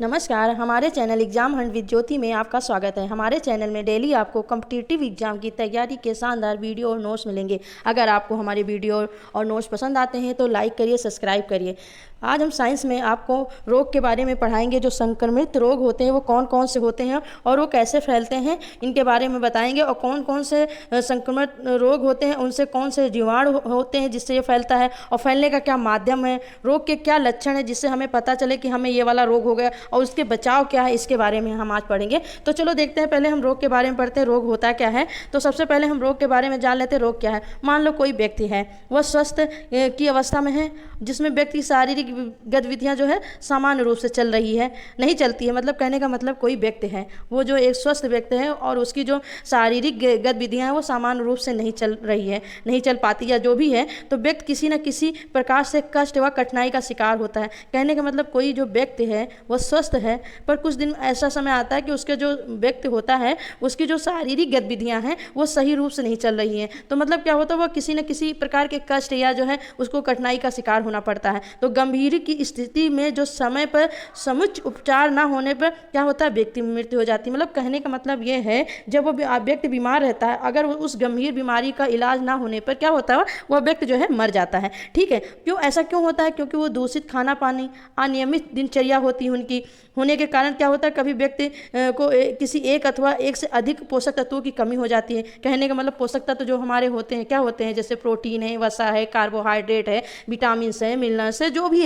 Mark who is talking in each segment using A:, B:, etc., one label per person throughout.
A: नमस्कार, हमारे channel exam Hunt with ज्योति में आपका स्वागत है। हमारे चैनल में डेली आपको कॉम्पिटिटिव एग्जाम की तैयारी के शानदार वीडियो और नोट्स मिलेंगे। अगर आपको हमारे वीडियो और नोट्स पसंद आते हैं तो लाइक करिए, सब्सक्राइब करिए। आज हम साइंस में आपको रोग के बारे में पढ़ाएंगे। जो संक्रमित रोग होते हैं वो कौन कौन से होते हैं और वो कैसे फैलते हैं, इनके बारे में बताएंगे। और कौन कौन से संक्रमित रोग होते हैं, उनसे कौन से जीवाणु होते हैं जिससे ये फैलता है, और फैलने का क्या माध्यम है, रोग के क्या लक्षण है जिससे हमें पता चले कि हमें ये वाला रोग हो गया, और उसके बचाव क्या है, इसके बारे में हम आज पढ़ेंगे। तो चलो देखते हैं, पहले हम रोग के बारे में पढ़ते हैं। रोग होता क्या है, तो सबसे पहले हम रोग के बारे में जान लेते हैं। रोग क्या है? मान लो कोई व्यक्ति है, वह स्वस्थ की अवस्था में है, जिसमें व्यक्ति की शारीरिक गतिविधियां जो है सामान्य रूप से चल रही है, नहीं चलती है। मतलब कहने का मतलब कोई व्यक्ति है, वो जो एक स्वस्थ व्यक्ति है और उसकी जो शारीरिक गतिविधियां हैं वो सामान्य रूप से नहीं चल रही है, नहीं चल पाती, या जो भी है, तो व्यक्ति किसी न किसी प्रकार से कष्ट व कठिनाई का शिकार होता है। कहने का मतलब कोई जो व्यक्ति है वह स्वस्थ है, पर कुछ दिन ऐसा समय आता है कि उसके जो व्यक्ति होता है उसकी जो शारीरिक गतिविधियां हैं वो सही रूप से नहीं चल रही हैं। तो मतलब क्या होता है, वह किसी न किसी प्रकार के कष्ट या जो है उसको कठिनाई का शिकार होना पड़ता है। तो गंभीर की स्थिति में जो समय पर समुचित उपचार ना होने पर क्या होता है, व्यक्ति की मृत्यु हो जाती है। मतलब कहने का मतलब ये है, जब वो व्यक्ति बीमार रहता है, अगर उस गंभीर बीमारी का इलाज ना होने पर क्या होता है, वह व्यक्ति जो है मर जाता है। ठीक है, क्यों ऐसा क्यों होता है? क्योंकि वो दूषित खाना पानी, अनियमित दिनचर्या होती है उनकी, होने के कारण क्या होता है, कभी व्यक्ति को किसी एक अथवा एक से अधिक पोषक तत्वों की कमी हो जाती है। कहने का मतलब पोषक तत्व जो हमारे होते हैं क्या होते हैं, जैसे प्रोटीन है, वसा है, कार्बोहाइड्रेट है, विटामिन है, मिनरल्स है, जो भी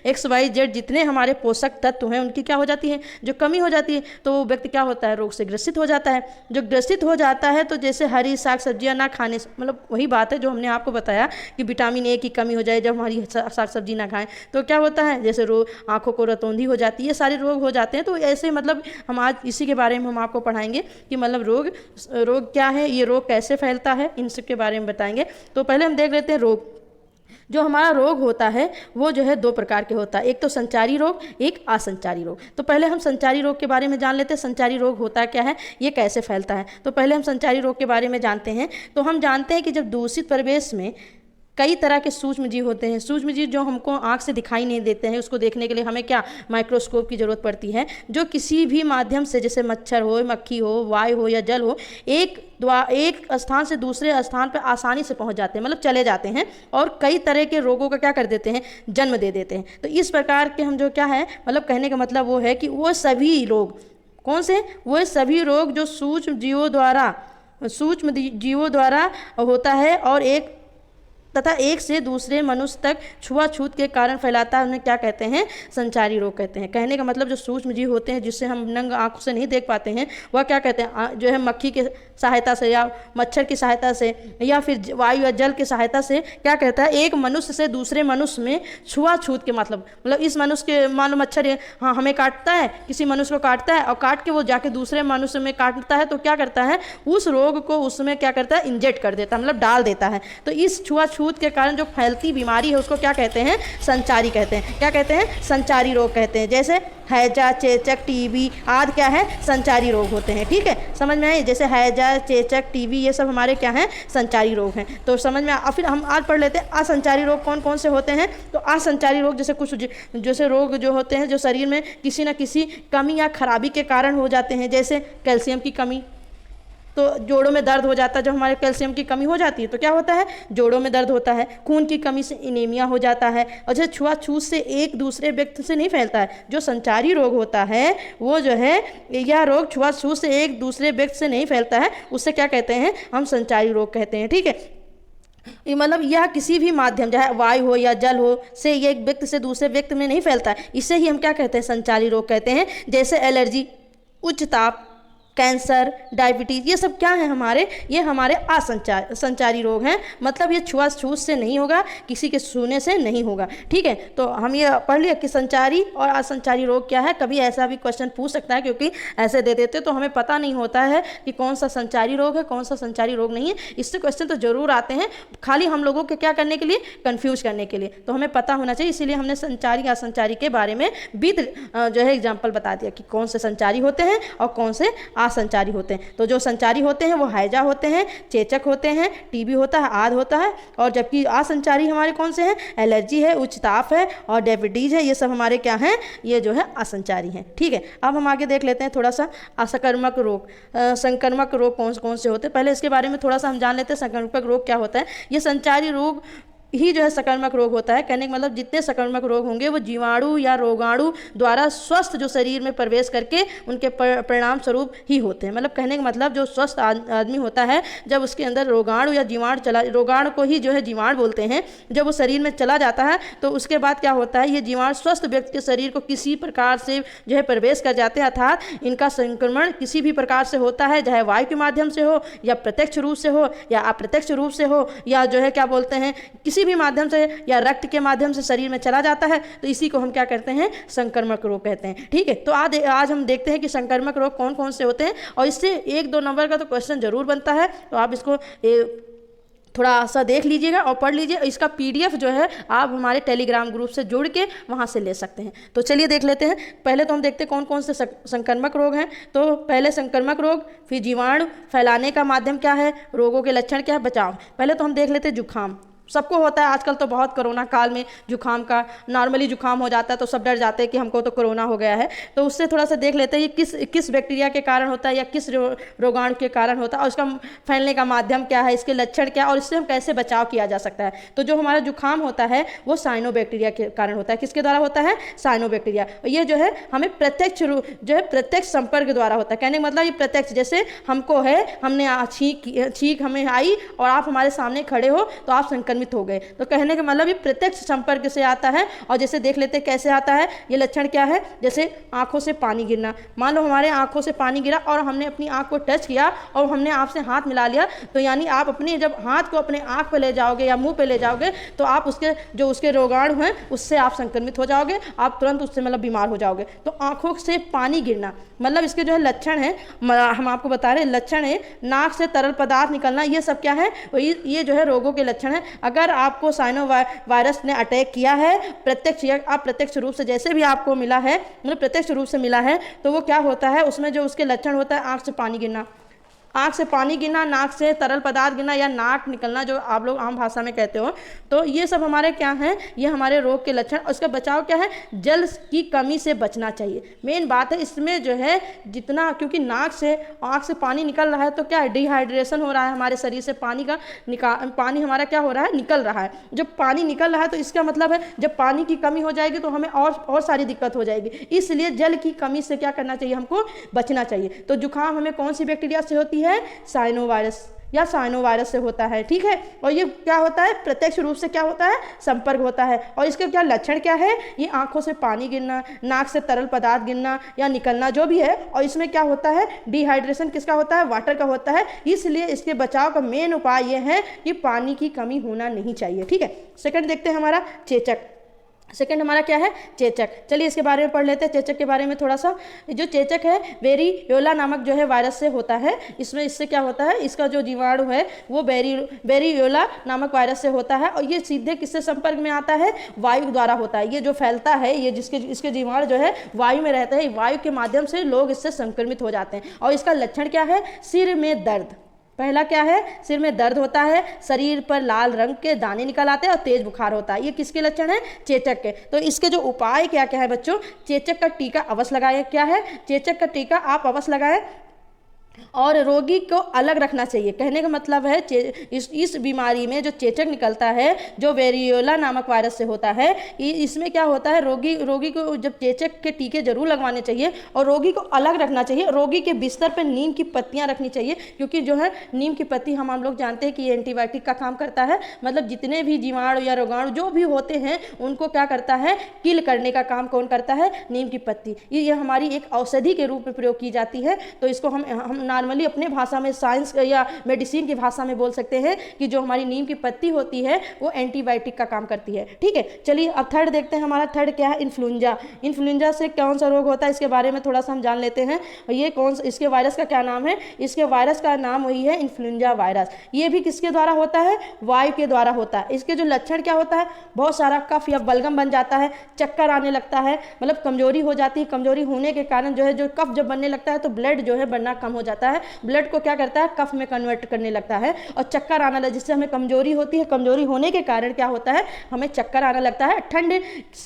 A: XYZ जितने हमारे पोषक तत्व हैं उनकी क्या हो जाती है, जो कमी हो जाती है, तो वो व्यक्ति क्या होता है, रोग से ग्रसित हो जाता है। जो ग्रसित हो जाता है तो जैसे हरी साग सब्जियां ना खाने से, मतलब वही बात है जो हमने आपको बताया कि विटामिन ए की कमी हो जाए जब हमारी साग सब्जी ना खाएं तो क्या होता है, जैसे आंखों को रतौंधी हो जाती है, ये सारे रोग हो जाते हैं। तो ऐसे मतलब हम आज इसी के बारे में हम आपको पढ़ाएंगे कि मतलब रोग क्या है, ये रोग कैसे फैलता है, इन सब के बारे में बताएंगे। तो पहले हम देख लेते हैं रोग। जो हमारा रोग होता है वो जो है दो प्रकार के होता है, एक तो संचारी रोग, एक असंचारी रोग। तो पहले हम संचारी रोग के बारे में जान लेते हैं। संचारी रोग होता क्या है, ये कैसे फैलता है। तो पहले हम संचारी रोग के बारे में जानते हैं। तो हम जानते हैं कि जब दूषित परिवेश में कई तरह के सूक्ष्म जीव होते हैं, सूक्ष्म जीव जो हमको आंख से दिखाई नहीं देते हैं, उसको देखने के लिए हमें क्या, माइक्रोस्कोप की ज़रूरत पड़ती है, जो किसी भी माध्यम से, जैसे मच्छर हो, मक्खी हो, वायु हो या जल हो, एक स्थान से दूसरे स्थान पर आसानी से पहुंच जाते हैं, मतलब चले जाते हैं, और कई तरह के रोगों का क्या कर देते हैं, जन्म दे देते हैं। तो इस प्रकार के हम जो क्या है, मतलब कहने का मतलब वो है कि वो सभी रोग, कौन से, वो सभी रोग जो सूक्ष्म जीवों द्वारा होता है और एक से दूसरे मनुष्य तक छुआछूत के कारण फैलाता है, उन्हें क्या कहते हैं, संचारी रोग कहते हैं। कहने का मतलब जो सूक्ष्म जीव होते हैं जिससे हम नंग आंखों से नहीं देख पाते हैं, वह क्या कहते हैं, जो है मक्खी के सहायता से या मच्छर की सहायता से या फिर वायु या जल की सहायता से क्या कहता है, एक मनुष्य से दूसरे मनुष्य में छुआछूत के मतलब इस मनुष्य के, मान लो मच्छर हाँ हमें काटता है, किसी मनुष्य को काटता है और काट के वो जाके दूसरे मनुष्य में काटता है, तो क्या करता है, उस रोग को उसमें क्या करता है, इंजेक्ट कर देता है, मतलब डाल देता है। तो इस छुआछूत के कारण जो फैलती बीमारी है उसको क्या कहते हैं, संचारी कहते हैं। क्या कहते हैं, संचारी रोग कहते हैं। जैसे हैजा, चेचक, टीबी आदि क्या है, संचारी रोग होते हैं। ठीक है, समझ में आए, जैसे हैजा, चेचक, टीबी ये सब हमारे क्या हैं, संचारी रोग हैं। तो समझ में फिर हम आज पढ़ लेते हैं असंचारी रोग कौन कौन से होते हैं। तो असंचारी रोग जैसे कुछ जैसे रोग जो होते हैं जो शरीर में किसी न किसी कमी या खराबी के कारण हो जाते हैं, जैसे कैल्शियम की कमी, तो जोड़ों में दर्द हो जाता है। जब हमारे कैल्शियम की कमी हो जाती है तो क्या होता है, जोड़ों में दर्द होता है। खून की कमी से एनीमिया हो जाता है। और जैसे छुआछूत से एक दूसरे व्यक्ति से नहीं फैलता है, जो संचारी रोग होता है वो जो है, यह रोग छुआछूत से एक दूसरे व्यक्ति से नहीं फैलता है, उससे क्या कहते हैं, हम संचारी रोग कहते हैं। ठीक है, मतलब यह किसी भी माध्यम, चाहे वायु हो या जल हो, से ये एक व्यक्ति से दूसरे व्यक्ति में नहीं फैलता है, इसे ही हम क्या कहते हैं, संचारी रोग कहते हैं। जैसे एलर्जी, उच्च ताप, कैंसर, डायबिटीज़, ये सब क्या है हमारे, ये हमारे संचारी रोग हैं। मतलब ये छुआछूत से नहीं होगा, किसी के छूने से नहीं होगा। ठीक है, तो हम ये पढ़ लिया कि संचारी और असंचारी रोग क्या है। कभी ऐसा भी क्वेश्चन पूछ सकता है, क्योंकि ऐसे दे देते तो हमें पता नहीं होता है कि कौन सा संचारी रोग है, कौन सा संचारी रोग नहीं है। इससे क्वेश्चन तो जरूर आते हैं, खाली हम लोगों के क्या करने के लिए, कन्फ्यूज करने के लिए। तो हमें पता होना चाहिए, इसीलिए हमने संचारी असंचारी के बारे में जो है एग्जाम्पल बता दिया कि कौन से संचारी होते हैं और कौन से असंचारी होते हैं। तो जो संचारी होते हैं वो हैजा होते हैं, चेचक होते हैं, टीबी होता है, आद होता है। और जबकि असंचारी हमारे कौन से हैं? एलर्जी है, उच्च ताप है और डायबिटीज़ है। ये सब हमारे क्या हैं? ये जो है असंचारी हैं। ठीक है, अब हम आगे देख लेते हैं थोड़ा सा असंक्रामक रोग। संक्रामक रोग कौन कौन से होते हैं, पहले इसके बारे में थोड़ा सा हम जान लेते हैं। संक्रामक रोग क्या होता है? ये संचारी रोग ही जो है संक्रामक रोग होता है। कहने का मतलब जितने संक्रामक रोग होंगे वो जीवाणु या रोगाणु द्वारा स्वस्थ जो शरीर में प्रवेश करके उनके परिणाम स्वरूप ही होते हैं। मतलब कहने का मतलब जो स्वस्थ आदमी होता है, जब उसके अंदर रोगाणु या जीवाणु रोगाणु को ही जो है जीवाणु बोलते हैं, जब वो शरीर में चला जाता है तो उसके बाद क्या होता है, ये जीवाणु स्वस्थ व्यक्ति के शरीर को किसी प्रकार से जो है प्रवेश कर जाते हैं। अर्थात इनका संक्रमण किसी भी प्रकार से होता है, चाहे वायु के माध्यम से हो या प्रत्यक्ष रूप से हो या अप्रत्यक्ष रूप से हो, या जो है क्या बोलते हैं किसी भी माध्यम से या रक्त के माध्यम से शरीर में चला जाता है, तो इसी को हम क्या कहते हैं? संक्रामक रोग कहते हैं। ठीक है, तो आज हम देखते हैं कि संक्रामक रोग कौन कौन से होते हैं, और इससे 1-2 नंबर का तो क्वेश्चन जरूर बनता है। तो आप इसको थोड़ा सा देख लीजिएगा और पढ़ लीजिए। इसका PDF जो है आप हमारे टेलीग्राम ग्रुप से जुड़ के वहाँ से ले सकते हैं। तो चलिए देख लेते हैं। पहले तो हम देखते हैं कौन कौन से संक्रामक रोग हैं। तो पहले संक्रामक रोग, फिर जीवाणु फैलाने का माध्यम क्या है, रोगों के लक्षण क्या है, बचाव। पहले तो हम देख लेते हैं जुकाम। सबको होता है आजकल, तो बहुत कोरोना काल में जुकाम का, नॉर्मली जुकाम हो जाता है तो सब डर जाते हैं कि हमको तो कोरोना हो गया है। तो उससे थोड़ा सा देख लेते हैं ये किस बैक्टीरिया के कारण होता है या किस रोगाणु के कारण होता है, और उसका फैलने का माध्यम क्या है, इसके लक्षण क्या है, और इससे हम कैसे बचाव किया जा सकता है। तो जो हमारा जुकाम होता है वो साइनोबैक्टीरिया के कारण होता है। किसके द्वारा होता है? साइनोबैक्टीरिया। ये जो है हमें प्रत्यक्ष संपर्क द्वारा होता है। कहने का मतलब ये प्रत्यक्ष, जैसे हमको है, हमने छींक हमें आई और आप हमारे सामने खड़े हो तो आप संक्रमित हो गए। तो कहने का मतलब ये प्रत्यक्ष संपर्क से आता है। और जैसे देख लेते हैं कैसे आता है, ये लक्षण क्या है, जैसे आंखों से पानी गिरना। मान लो हमारे आंखों से पानी गिरा और हमने अपनी आंख को टच किया और हमने आपसे हाथ मिला लिया, तो यानी आप अपने जब हाथ को अपने आंख पे ले जाओगे या मुंह पे ले जाओगे तो आप उसके रोगाणु हैं उससे आप संक्रमित हो जाओगे, आप तुरंत उससे मतलब बीमार हो जाओगे। तो आंखों से पानी गिरना मतलब इसके जो है लक्षण है, हम आपको बता रहे हैं लक्षण है, नाक से तरल पदार्थ निकलना, ये सब क्या है, ये जो है रोगों के लक्षण है। अगर आपको साइनोवायरस ने अटैक किया है प्रत्यक्ष या अप्रत्यक्ष रूप से, जैसे भी आपको मिला है, मतलब प्रत्यक्ष रूप से मिला है, तो वो क्या होता है, उसमें जो उसके लक्षण होता है आंख से पानी गिरना, आँख से पानी गिरना, नाक से तरल पदार्थ गिरना या नाक निकलना, जो आप लोग आम भाषा में कहते हो। तो ये सब हमारे क्या हैं, ये हमारे रोग के लक्षण। और इसका बचाव क्या है, जल की कमी से बचना चाहिए। मेन बात है इसमें जो है जितना, क्योंकि नाक से आँख से पानी निकल रहा है तो क्या है, डिहाइड्रेशन हो रहा है, हमारे शरीर से पानी हमारा क्या हो रहा है, निकल रहा है। जब पानी निकल रहा है तो इसका मतलब है जब पानी की कमी हो जाएगी तो हमें और सारी दिक्कत हो जाएगी। इसलिए जल की कमी से क्या करना चाहिए, हमको बचना चाहिए। तो जुकाम हमें कौन सी बैक्टीरिया से होती है, साइनोवायरस से होता है। ठीक है, और ये क्या होता है, प्रत्यक्ष रूप से क्या होता है, संपर्क होता है। और इसके क्या लक्षण क्या है, ये आंखों से पानी गिरना, नाक से तरल पदार्थ गिरना या निकलना, जो भी है। और इसमें क्या होता है, डिहाइड्रेशन किसका होता है, वाटर का होता है। इसलिए इसके बचाव का मेन उपाय ये है कि पानी की कमी होना नहीं चाहिए। ठीक है, सेकंड देखते हैं हमारा चेचक। सेकंड हमारा क्या है, चेचक। चलिए इसके बारे में पढ़ लेते हैं, चेचक के बारे में थोड़ा सा। जो चेचक है वेरियोला नामक जो है वायरस से होता है। इससे क्या होता है, इसका जो जीवाणु है वो वेरियोला नामक वायरस से होता है। और ये सीधे किससे संपर्क में आता है, वायु द्वारा होता है। ये जो फैलता है, ये इसके जीवाणु जो है वायु में रहते हैं, वायु के माध्यम से लोग इससे संक्रमित हो जाते हैं। और इसका लक्षण क्या है, सिर में दर्द। पहला क्या है, सिर में दर्द होता है, शरीर पर लाल रंग के दाने निकल आते हैं और तेज बुखार होता है। ये किसके लक्षण है, चेचक के। तो इसके जो उपाय क्या क्या है बच्चों, चेचक का टीका अवश्य लगाएं। क्या है, चेचक का टीका आप अवश्य लगाएं और रोगी को अलग रखना चाहिए। कहने का मतलब है इस बीमारी में जो चेचक निकलता है, जो वेरियोला नामक वायरस से होता है, इसमें क्या होता है, रोगी को जब चेचक के टीके जरूर लगवाने चाहिए और रोगी को अलग रखना चाहिए। रोगी के बिस्तर पर नीम की पत्तियां रखनी चाहिए, क्योंकि जो है नीम की पत्ती हम लोग जानते हैं कि ये एंटीबायोटिक का काम करता है। मतलब जितने भी जीवाणु या रोगाणु जो भी होते हैं उनको क्या करता है, किल करने का काम कौन करता है, नीम की पत्ती। ये हमारी एक औषधि के रूप में प्रयोग की जाती है। तो इसको हम नॉर्मली अपने भाषा में, साइंस या मेडिसिन की भाषा में बोल सकते हैं कि जो हमारी नीम की पत्ती होती है वो एंटीबायोटिक का काम करती है। ठीक है, चलिए अब थर्ड देखते हैं। हमारा थर्ड क्या है? इन्फ्लुएंजा। इन्फ्लुएंजा से कौन सा रोग होता है इसके बारे में थोड़ा सा हम जान लेते हैं। ये इसके वायरस का क्या नाम है? इसके वायरस का नाम वही है इन्फ्लुएंजा वायरस। ये भी किसके द्वारा होता है? वायु के द्वारा होता है। इसके जो लक्षण क्या होता है? बहुत सारा कफ या बलगम बन जाता है, चक्कर आने लगता है, मतलब कमजोरी हो जाती है। कमजोरी होने के कारण जो है, जो कफ जब बनने लगता है तो ब्लड जो है बनना कम हो जाता है, ब्लड को क्या करता है? कफ में कन्वर्ट करने लगता है और चक्कर आने लगता है, जिससे हमें कमजोरी होती है। कमजोरी होने के कारण क्या होता है? हमें चक्कर आने लगता है, ठंड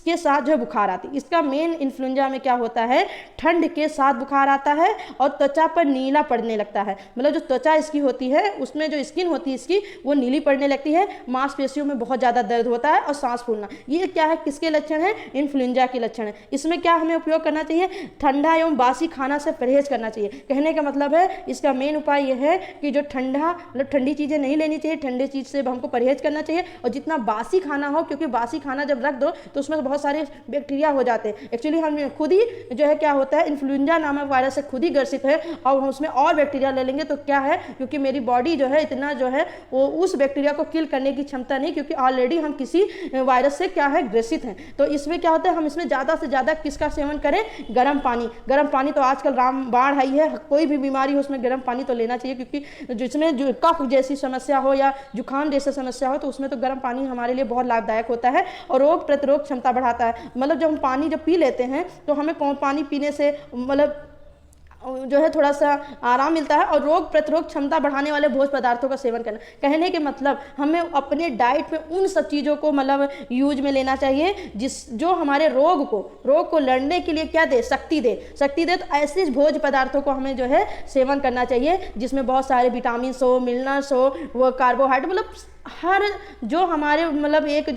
A: के साथ जो है बुखार आती है। इसका मेन इन्फ्लुएंजा में क्या होता है? ठंड के साथ बुखार आता है और त्वचा पर नीला पड़ने लगता है, मतलब जो त्वचा इसकी होती है उसमें जो स्किन होती है इसकी वो नीली पड़ने लगती है, मांसपेशियों में बहुत ज़्यादा दर्द होता है और सांस फूलना। ये क्या है? किसके लक्षण है? इन्फ्लुएंजा के लक्षण है। इसमें क्या हमें उपयोग करना चाहिए? ठंडा एवं बासी खाना से परहेज करना चाहिए। कहने का मतलब है इसका मेन उपाय यह है कि जो ठंडा, मतलब ठंडी चीज़ें नहीं लेनी चाहिए, ठंडे चीज़ से हमको परहेज करना चाहिए और जितना बासी खाना हो, क्योंकि बासी खाना जब रख दो तो उसमें बहुत सारे बैक्टीरिया हो जाते हैं। एक्चुअली हम खुद ही जो है क्या होता है, इन्फ्लुएंजा नामक वायरस से खुद ही ग्रसित है और उसमें और बैक्टीरिया ले लेंगे तो क्या है, क्योंकि मेरी बॉडी जो है इतना जो है वो उस बैक्टीरिया को किल करने की क्षमता नहीं, क्योंकि ऑलरेडी हम किसी वायरस से क्या है ग्रसित हैं। तो इसमें क्या होता है, हम इसमें ज़्यादा से ज़्यादा किसका सेवन करें? गर्म पानी। गर्म पानी तो आजकल रामबाण आई है, कोई भी बीमारी हो उसमें गर्म पानी तो लेना चाहिए, क्योंकि जिसमें जो कफ जैसी समस्या हो या जुकाम जैसी समस्या हो तो उसमें तो गर्म पानी हमारे लिए बहुत लाभदायक होता है और रोग प्रतिरोध क्षमता बढ़ाता है। मतलब जब हम पानी जब पी लेते हैं तो हमें पानी पीने से मतलब जो है थोड़ा सा आराम मिलता है और रोग प्रतिरोध क्षमता बढ़ाने वाले भोज्य पदार्थों का सेवन करना। कहने के मतलब हमें अपने डाइट में उन सब चीज़ों को मतलब यूज में लेना चाहिए जो हमारे रोग को लड़ने के लिए क्या दे? शक्ति दे। तो ऐसे भोज्य पदार्थों को हमें जो है सेवन करना चाहिए जिसमें बहुत सारे विटामिन हो, मिनरल्स हो, वो कार्बोहाइड्रेट, मतलब हर जो हमारे मतलब एक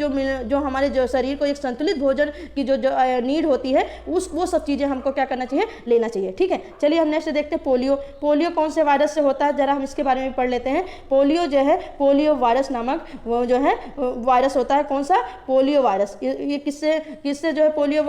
A: जो हमारे जो शरीर को एक संतुलित भोजन की जो नीड होती है वो सब चीज़ें हमको क्या करना चाहिए? लेना चाहिए। ठीक है, चलिए हम नेक्स्ट देखते हैं पोलियो कौन से वायरस से होता है, जरा हम इसके बारे में पढ़ लेते हैं। पोलियो जो है पोलियो वायरस नामक वो जो है वायरस होता है। कौन सा? Polio virus. ये किससे जो है पोलियो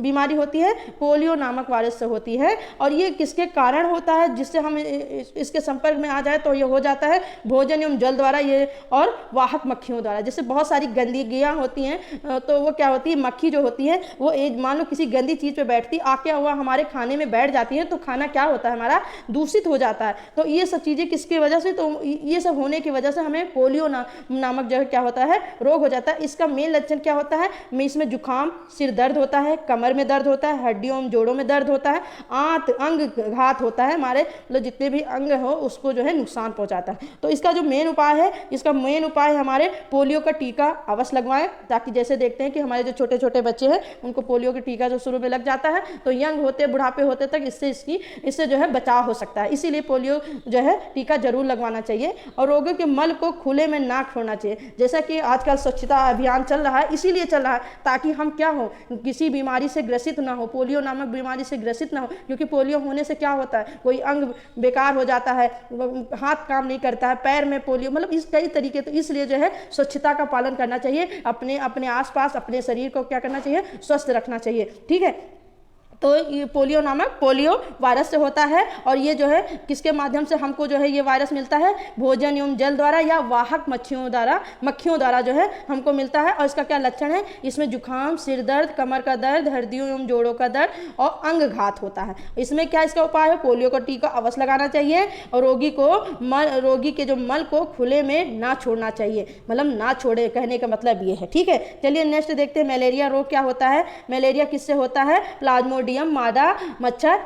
A: बीमारी होती है? पोलियो नामक वायरस से होती है। और ये किसके कारण होता है? जिससे हम इसके संपर्क में आ जाए तो ये हो जाता है भोजन एवं जल द्वारा, ये और वाहक मक्खियों द्वारा। जैसे बहुत सारी गंदगियाँ होती हैं तो वो क्या होती है, मक्खी जो होती है वो मान लो किसी गंदी चीज़ पे बैठती, आके हुआ हमारे खाने में बैठ जाती है तो खाना क्या होता है, हमारा दूषित हो जाता है। तो ये सब चीज़ें किसकी वजह से? तो ये सब होने की वजह से हमें पोलियो नामक जो है क्या होता है, रोग हो जाता है। इसका मेन लक्षण क्या होता है? इसमें जुकाम, सिर दर्द होता है, कमर में दर्द होता है, हड्डियों में जोड़ों में दर्द होता है, अंग घात होता है, हमारे मतलब जितने भी अंग हो उसको जो है नुकसान पहुंचाता है। तो इसका जो मेन उपाय है, उपाय हमारे पोलियो का टीका अवश्य लगवाएं, ताकि जैसे देखते हैं कि हमारे जो छोटे छोटे बच्चे हैं उनको पोलियो का टीका जो शुरू में लग जाता है तो यंग होते बुढ़ापे होते तक इससे जो है बचाव हो सकता है। इसीलिए पोलियो जो है टीका जरूर लगवाना चाहिए। और रोगियों के मल को खुले में ना छोड़ना चाहिए। जैसा कि आजकल स्वच्छता अभियान चल रहा है, इसीलिए चल रहा है ताकि हम क्या हो, किसी बीमारी से ग्रसित ना हो, पोलियो नामक बीमारी से ग्रसित ना हो। क्योंकि पोलियो होने से क्या होता है, कोई अंग बेकार हो जाता है, हाथ काम नहीं करता है, पैर में पोलियो, मतलब इस कई तरीके। तो इसलिए जो है स्वच्छता का पालन करना चाहिए, अपने आसपास अपने शरीर को क्या करना चाहिए, स्वस्थ रखना चाहिए। ठीक है, तो ये पोलियो नामक पोलियो वायरस से होता है। और ये जो है किसके माध्यम से हमको जो है ये वायरस मिलता है? भोजन एवं जल द्वारा या वाहक मक्खियों द्वारा जो है हमको मिलता है। और इसका क्या लक्षण है? इसमें जुकाम, सिर दर्द, कमर का दर्द, हड्डियों एवं जोड़ों का दर्द और अंग घात होता है। इसमें क्या इसका उपाय है? पोलियो का टीका अवश्य लगाना चाहिए और रोगी के जो मल को खुले में ना छोड़ना चाहिए, मतलब ना छोड़े, कहने का मतलब ये है। ठीक है, चलिए नेक्स्ट देखते हैं मलेरिया रोग क्या होता है। मलेरिया किससे होता है? प्लाज्मोडियम मादा मच्छर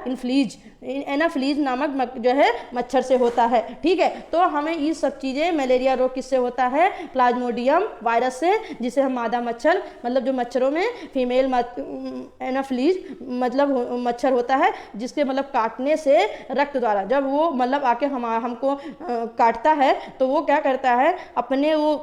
A: एनाफ्लीज नामक जो है मच्छर से होता है। ठीक है, तो हमें ये सब चीज़ें, मलेरिया रोग किससे होता है? प्लाज्मोडियम वायरस से, जिसे हम मादा मच्छर, मतलब जो मच्छरों में फीमेल एनाफ्लीज मतलब मच्छर होता है, जिसके मतलब काटने से रक्त द्वारा जब वो मतलब आके हमको काटता है तो वो क्या करता है, अपने वो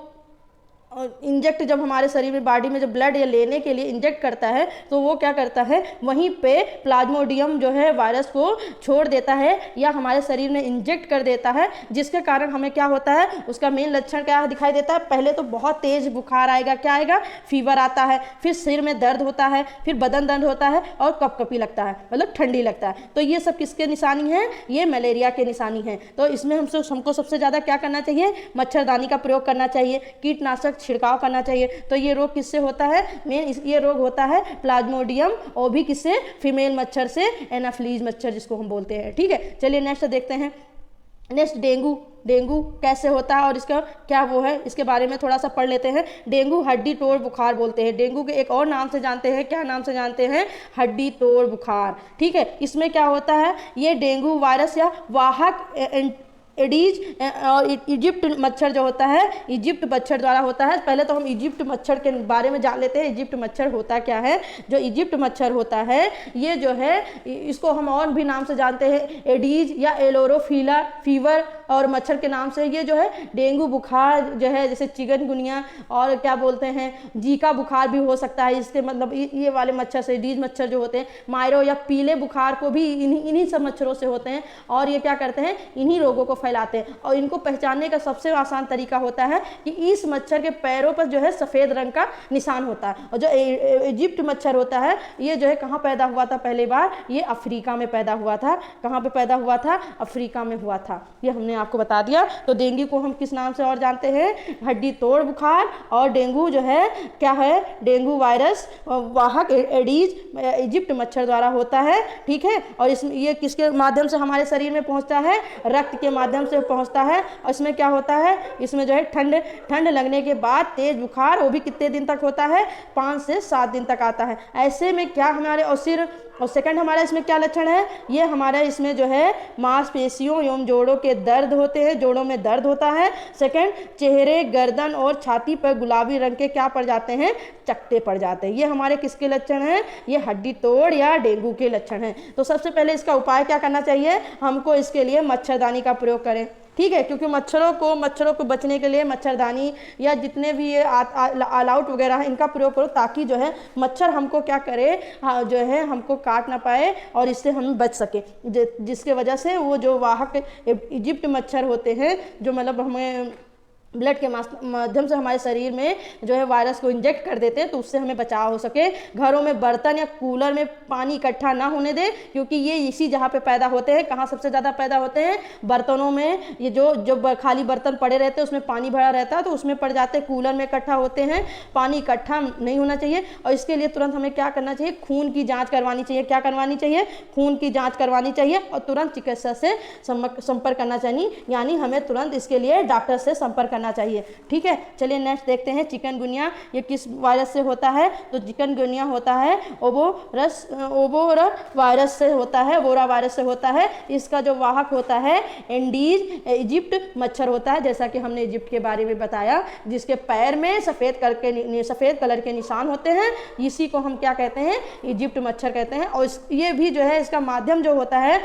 A: इंजेक्ट जब हमारे शरीर में बॉडी में जब ब्लड या लेने के लिए इंजेक्ट करता है तो वो क्या करता है, वहीं पे प्लाज्मोडियम जो है वायरस को छोड़ देता है या हमारे शरीर में इंजेक्ट कर देता है, जिसके कारण हमें क्या होता है, उसका मेन लक्षण क्या दिखाई देता है। पहले तो बहुत तेज बुखार आएगा, क्या आएगा, फीवर आता है, फिर सिर में दर्द होता है, फिर बदन दर्द होता है और कपकपी लगता है, मतलब ठंडी लगता है। तो ये सब किसके निशानी है, ये मलेरिया के निशानी है। तो इसमें हमको सबसे ज़्यादा क्या करना चाहिए, मच्छरदानी का प्रयोग करना चाहिए, कीटनाशक छिड़काव करना चाहिए। तो ये रोग किससे होता है, ये रोग होता है प्लाज्मोडियम और भी किससे, फीमेल मच्छर से, एनाफ्लीज मच्छर जिसको हम बोलते हैं। ठीक है, चलिए नेक्स्ट देखते हैं। नेक्स्ट डेंगू कैसे होता है और इसका क्या वो है, इसके बारे में थोड़ा सा पढ़ लेते हैं। डेंगू हड्डी तोड़ बुखार बोलते हैं। डेंगू के एक और नाम से जानते हैं, क्या नाम से जानते हैं, हड्डी तोड़ बुखार। ठीक है, इसमें क्या होता है, ये डेंगू वायरस या वाहक एडीज और इजिप्ट मच्छर जो होता है, इजिप्ट मच्छर द्वारा होता है। पहले तो हम इजिप्ट मच्छर के बारे में जान लेते हैं। इजिप्ट मच्छर होता क्या है, जो इजिप्ट मच्छर होता है ये जो है, इसको हम और भी नाम से जानते हैं, एडीज या एलोरोफिला फीवर और मच्छर के नाम से। ये जो है डेंगू बुखार जो है, जैसे चिकनगुनिया और क्या बोलते हैं, जीका बुखार भी हो सकता है इसके, मतलब ये वाले मच्छर से, एडीज मच्छर जो होते हैं। मायरो या पीले बुखार को भी इन्हीं सब मच्छरों से होते हैं और ये क्या करते हैं, इन्हीं रोगों को फैलाते हैं। और इनको पहचानने का सबसे आसान तरीका होता है कि इस मच्छर के पैरों पर जो है सफ़ेद रंग का निशान होता है। और जो इजिप्ट मच्छर होता है ये जो है कहाँ पैदा हुआ था, पहली बार ये अफ्रीका में पैदा हुआ था। कहाँ पे पैदा हुआ था, अफ्रीका में हुआ था, ये हमने आपको बता दिया। तो डेंगू को हम किस नाम से और जानते हैं, हड्डी तोड़ बुखार। और डेंगू जो है क्या है, डेंगू वायरस वाहक एडीज इजिप्ट मच्छर द्वारा होता है। ठीक है, और इसमें ये किसके माध्यम से हमारे शरीर में पहुंचता है, रक्त के माध्यम से पहुंचता है। और इसमें क्या होता है, इसमें जो है ठंड लगने के बाद तेज बुखार, वो भी कितने दिन तक होता है, 5 से 7 दिन तक आता है। ऐसे में क्या हमारे और सेकंड हमारा इसमें क्या लक्षण है, ये हमारा इसमें जो है मांसपेशियों एवं जोड़ों के दर्द होते हैं, जोड़ों में दर्द होता है। सेकंड, चेहरे, गर्दन और छाती पर गुलाबी रंग के क्या पड़ जाते हैं, चकत्ते पड़ जाते हैं। ये हमारे किसके लक्षण हैं, ये हड्डी तोड़ या डेंगू के लक्षण हैं। तो सबसे पहले इसका उपाय क्या करना चाहिए, हमको इसके लिए मच्छरदानी का प्रयोग करें। ठीक है, क्योंकि मच्छरों को बचने के लिए मच्छरदानी या जितने भी ये ऑल आउट वगैरह है इनका प्रयोग करो, ताकि जो है मच्छर हमको क्या करे, जो है हमको काट ना पाए और इससे हम बच सके। जिसके वजह से वो जो वाहक इजिप्ट मच्छर होते हैं, जो मतलब हमें ब्लड के माध्यम से हमारे शरीर में जो है वायरस को इंजेक्ट कर देते हैं, तो उससे हमें बचाव हो सके। घरों में बर्तन या कूलर में पानी इकट्ठा ना होने दें, क्योंकि ये इसी जगह पे पैदा होते हैं। कहाँ सबसे ज़्यादा पैदा होते हैं, बर्तनों में। ये जो खाली बर्तन पड़े रहते हैं उसमें पानी भरा रहता है तो उसमें पड़ जाते हैं, कूलर में इकट्ठा होते हैं। पानी इकट्ठा नहीं होना चाहिए और इसके लिए तुरंत हमें क्या करना चाहिए, खून की जाँच करवानी चाहिए। क्या करवानी चाहिए, खून की जाँच करवानी चाहिए और तुरंत चिकित्सा से संपर्क करना चाहिए, यानी हमें तुरंत इसके लिए डॉक्टर से संपर्क करना चाहिए। ठीक है, चलिए नेक्स्ट देखते हैं चिकनगुनिया। ये किस वायरस से होता है, तो चिकनगुनिया होता है ओबोरा वायरस से होता है, वोरा वायरस से होता है। इसका जो वाहक होता है एंडीज इजिप्ट मच्छर होता है, जैसा कि हमने इजिप्ट के बारे में बताया, जिसके पैर में सफ़ेद कलर के निशान होते हैं। इसी को हम क्या कहते हैं, इजिप्ट मच्छर कहते हैं। और ये भी जो है इसका माध्यम जो होता है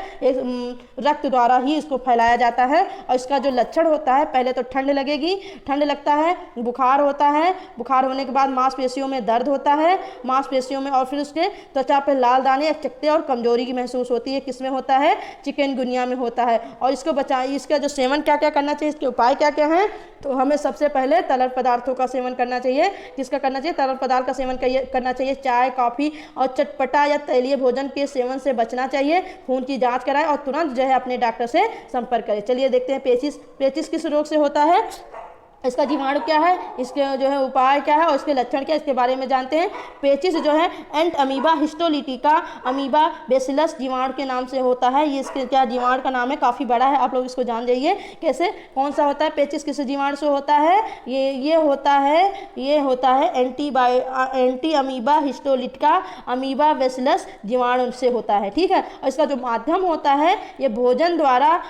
A: रक्त द्वारा ही इसको फैलाया जाता है। और इसका जो लक्षण होता है, पहले तो ठंड लगेगी, ठंड लगता है, बुखार होता है, बुखार होने के बाद मांसपेशियों में दर्द होता है, मांसपेशियों में, और फिर उसके त्वचा पर लाल दाने, चकत्ते और कमजोरी की महसूस होती है। किसमें होता है, चिकनगुनिया में होता है। और इसको इसका जो सेवन क्या क्या करना चाहिए, इसके उपाय क्या क्या हैं, तो हमें सबसे पहले तरल पदार्थों का सेवन करना चाहिए। किसका करना चाहिए, तरल पदार्थ का सेवन करना चाहिए। चाय, कॉफ़ी और चटपटा या तैलीय भोजन के सेवन से बचना चाहिए। खून की जाँच कराएं और तुरंत जो है अपने डॉक्टर से संपर्क करें। चलिए देखते हैं पेचिस किस रोग से होता है, इसका जीवाणु क्या है, इसके जो है उपाय क्या है और इसके लक्षण क्या है, इसके बारे में जानते हैं। पेचिस जो है एंट अमीबा हिस्टोलिटिका अमीबा बेसिलस जीवाणु के नाम से होता है। ये इसके क्या जीवाणु का नाम है, काफ़ी बड़ा है, आप लोग इसको जान जाइए कैसे, कौन सा होता है पेचिस, किस जीवाणु से होता है, ये होता है anti amoeba histolytica amoeba bacillus जीवाणु से होता है। ठीक है, और इसका जो माध्यम होता है ये भोजन द्वारा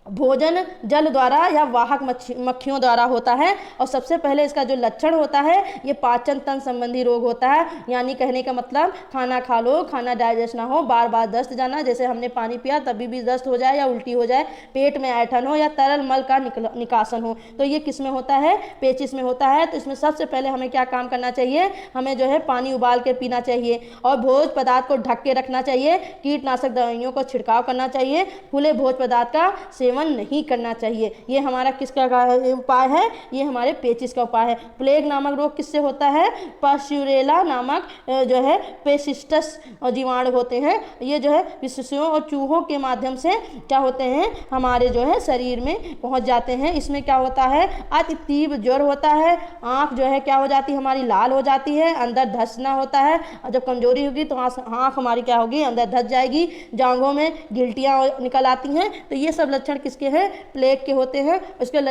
A: भोजन जल द्वारा या वाहक मक्खियों द्वारा होता है। और सबसे पहले इसका जो लक्षण होता है ये पाचन तंत्र संबंधी रोग होता है, यानी कहने का मतलब खाना खा लो, खाना डाइजेस्ट ना हो, बार बार दस्त जाना, जैसे हमने पानी पिया तभी भी दस्त हो जाए या उल्टी हो जाए, पेट में ऐंठन हो या तरल मल का निकासन हो, तो ये किस में होता है? पेचिश में होता है। तो इसमें सबसे पहले हमें क्या काम करना चाहिए? हमें जो है पानी उबाल के पीना चाहिए और भोज पदार्थ को ढक के रखना चाहिए, कीटनाशक दवाइयों को छिड़काव करना चाहिए, खुले भोज पदार्थ का सेवन नहीं करना चाहिए। ये हमारा किसका उपाय है? ये हमारे पेचिस का उपाय है। प्लेग नामक रोग किससे होता है? पास्चुरेला नामक जो है पेसिस्टस जीवाणु होते हैं, ये जो है विशेषों और चूहों के माध्यम से क्या होते हैं? हमारे जो है शरीर में पहुंच जाते हैं। इसमें क्या होता है? अति तीव्र ज्वर होता है, आंख जो है क्या हो जाती है? हमारी लाल हो जाती है, अंदर धंसना होता है, और जब कमजोरी होगी तो आंख हमारी क्या होगी? अंदर धंस जाएगी, जांघों में गिल्टियां निकल आती हैं। तो ये सब लक्षण किसके हैं? प्लेग के होते हैं। उसके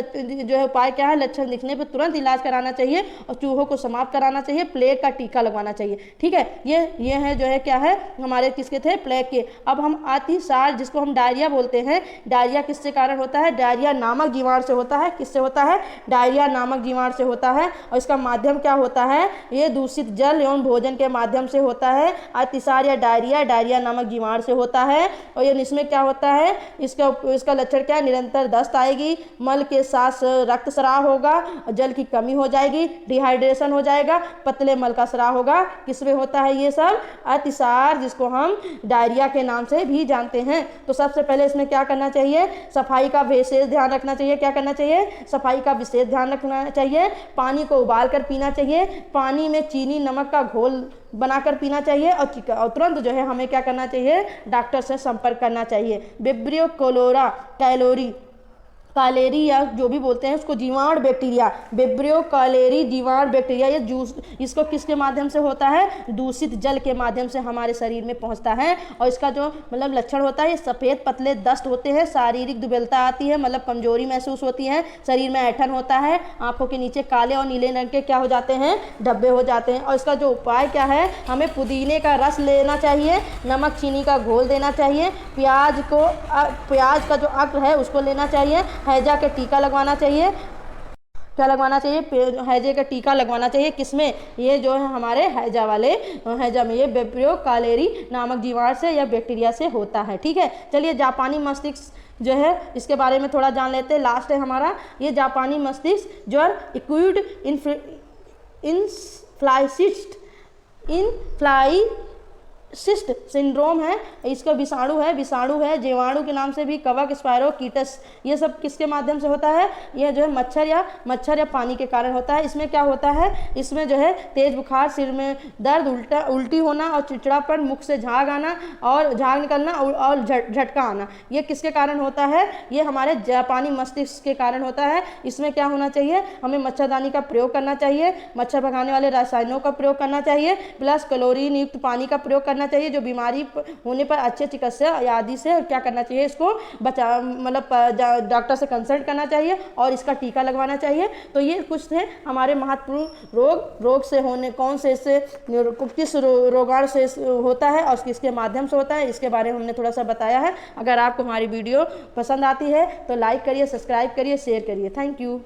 A: जो है उपाय क्या है? लक्षण दिखने पर तुरंत इलाज कराना चाहिए और चूहों को समाप्त कराना चाहिए, प्लेग का टीका लगवाना चाहिए। ठीक है, ये है जो है क्या है? हमारे किसके थे? प्लेग के। अब हम अतिसार, जिसको हम डायरिया बोलते हैं, डायरिया किससे कारण होता है? डायरिया नामक जीवाणु से होता है। किससे होता है? डायरिया नामक जीवाणु से होता है। और इसका माध्यम क्या होता है? ये दूषित जल एवं भोजन के माध्यम से होता है। अतिसार या डायरिया नामक जीवाणु से होता है। और ये इसमें क्या होता है? इसका लक्षण क्या है? निरंतर दस्त आएगी, मल के साथ रक्त स्राव होगा, जल की कमी हो जाएगी, डिहाइड्रेशन हो जाएगा, पतले मल का स्राव होगा। किसमें होता है ये सब? अतिसार, जिसको हम डायरिया के नाम से भी जानते हैं। तो सबसे पहले इसमें क्या करना चाहिए? सफाई का विशेष ध्यान रखना चाहिए। क्या करना चाहिए? सफाई का विशेष ध्यान रखना चाहिए। पानी को उबाल कर पीना चाहिए, पानी में चीनी नमक का घोल बनाकर पीना चाहिए, और तुरंत जो है हमें क्या करना चाहिए? डॉक्टर से संपर्क करना चाहिए। विब्रियो कोलोरा कैलोरी कालेरी या जो भी बोलते हैं उसको जीवाणु बैक्टीरिया, विब्रियो कालेरी जीवाणु बैक्टीरिया, ये जूस इसको किसके माध्यम से होता है? दूषित जल के माध्यम से हमारे शरीर में पहुंचता है। और इसका जो मतलब लक्षण होता है, ये सफ़ेद पतले दस्त होते हैं, शारीरिक दुर्बलता आती है, मतलब कमजोरी महसूस होती है, शरीर में ऐंठन होता है, आंखों के नीचे काले और नीले रंग के क्या हो जाते हैं? धब्बे हो जाते हैं। और इसका जो उपाय क्या है? हमें पुदीने का रस लेना चाहिए, नमक चीनी का घोल देना चाहिए, प्याज का जो अक्र है उसको लेना चाहिए, हैजा के टीका लगवाना चाहिए। क्या लगवाना चाहिए? हैजे का टीका लगवाना चाहिए। किसमें? ये जो है हमारे हैजा वाले हैजा में, ये विब्रियो कालेरी नामक जीवाणु से या बैक्टीरिया से होता है। ठीक है, चलिए जापानी मस्तिष्क जो है इसके बारे में थोड़ा जान लेते हैं। लास्ट है हमारा ये जापानी मस्तिष्क ज्वर, एक्यूट इन्फ्लाइसिस्ट सिंड्रोम है। इसका विषाणु है जीवाणु के नाम से भी कवक, स्पायरोकीटस, ये सब किसके माध्यम से होता है? यह जो है मच्छर या पानी के कारण होता है। इसमें क्या होता है? इसमें जो है तेज बुखार, सिर में दर्द, उल्टी होना और चिड़चिड़ापन, मुख से झाग आना और झाग निकलना और झटका आना, ये किसके कारण होता है? ये हमारे जापानी मस्तिष्क के कारण होता है। इसमें क्या होना चाहिए? हमें मच्छरदानी का प्रयोग करना चाहिए, मच्छर भगाने वाले रसायनों का प्रयोग करना चाहिए, प्लस क्लोरीन युक्त पानी का प्रयोग करना चाहिए। जो बीमारी होने पर अच्छे चिकित्सा आदि से क्या करना चाहिए? इसको मतलब डॉक्टर से कंसल्ट करना चाहिए और इसका टीका लगवाना चाहिए। तो ये कुछ थे हमारे महत्वपूर्ण रोग से होने, कौन से इससे किस रोगाणु से होता है और किसके माध्यम से होता है, इसके बारे में हमने थोड़ा सा बताया है। अगर आपको हमारी वीडियो पसंद आती है तो लाइक करिए, सब्सक्राइब करिए, शेयर करिए। Thank you.